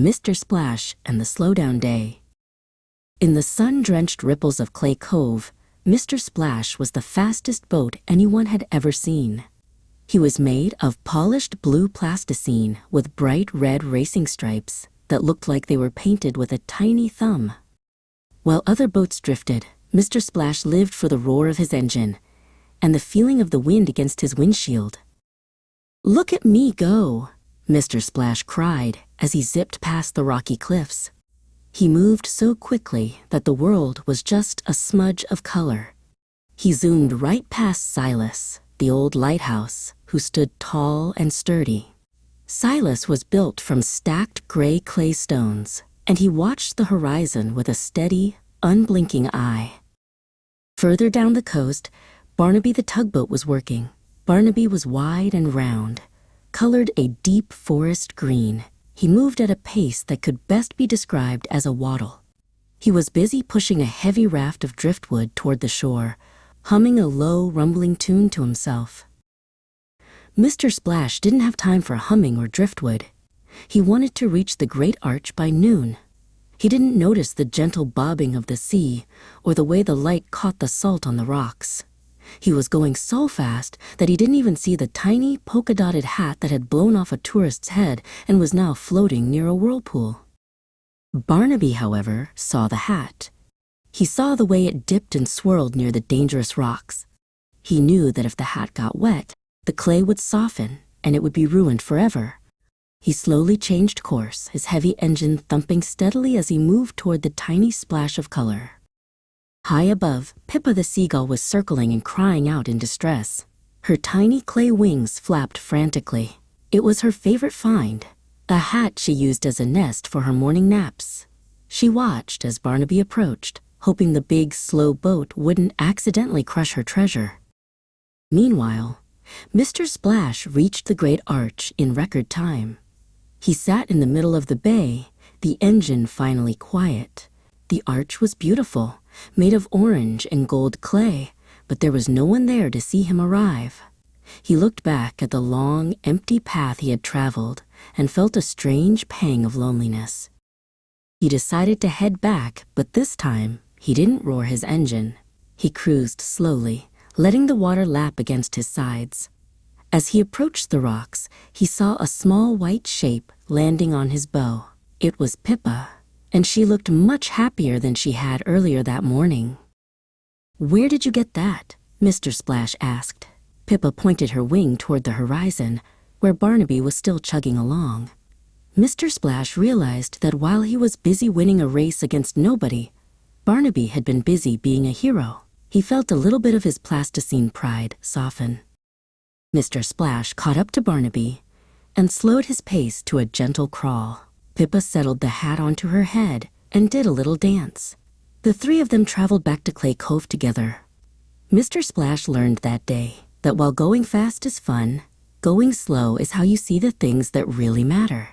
Mr. Splash and the Slowdown Day. In the sun-drenched ripples of Clay Cove, Mr. Splash was the fastest boat anyone had ever seen. He was made of polished blue plasticine with bright red racing stripes that looked like they were painted with a tiny thumb. While other boats drifted, Mr. Splash lived for the roar of his engine and the feeling of the wind against his windshield. "Look at me go!" Mr. Splash cried as he zipped past the rocky cliffs. He moved so quickly that the world was just a smudge of color. He zoomed right past Silas, the old lighthouse, who stood tall and sturdy. Silas was built from stacked gray clay stones, and he watched the horizon with a steady, unblinking eye. Further down the coast, Barnaby the tugboat was working. Barnaby was wide and round, colored a deep forest green. He moved at a pace that could best be described as a waddle. He was busy pushing a heavy raft of driftwood toward the shore, humming a low, rumbling tune to himself. Mr. Splash didn't have time for humming or driftwood. He wanted to reach the great arch by noon. He didn't notice the gentle bobbing of the sea or the way the light caught the salt on the rocks. He was going so fast that he didn't even see the tiny polka-dotted hat that had blown off a tourist's head and was now floating near a whirlpool. Barnaby, however, saw the hat. He saw the way it dipped and swirled near the dangerous rocks. He knew that if the hat got wet, the clay would soften and it would be ruined forever. He slowly changed course, his heavy engine thumping steadily as he moved toward the tiny splash of color. High above, Pippa the seagull was circling and crying out in distress. Her tiny clay wings flapped frantically. It was her favorite find, a hat she used as a nest for her morning naps. She watched as Barnaby approached, hoping the big, slow boat wouldn't accidentally crush her treasure. Meanwhile, Mr. Splash reached the great arch in record time. He sat in the middle of the bay, the engine finally quiet. The arch was beautiful, made of orange and gold clay, but there was no one there to see him arrive. He looked back at the long, empty path he had traveled and felt a strange pang of loneliness. He decided to head back, but this time he didn't roar his engine. He cruised slowly, letting the water lap against his sides. As he approached the rocks, he saw a small white shape landing on his bow. It was Pippa, and she looked much happier than she had earlier that morning. "Where did you get that?" Mr. Splash asked. Pippa pointed her wing toward the horizon, where Barnaby was still chugging along. Mr. Splash realized that while he was busy winning a race against nobody, Barnaby had been busy being a hero. He felt a little bit of his plasticine pride soften. Mr. Splash caught up to Barnaby and slowed his pace to a gentle crawl. Pippa settled the hat onto her head and did a little dance. The three of them traveled back to Clay Cove together. Mr. Splash learned that day that while going fast is fun, going slow is how you see the things that really matter.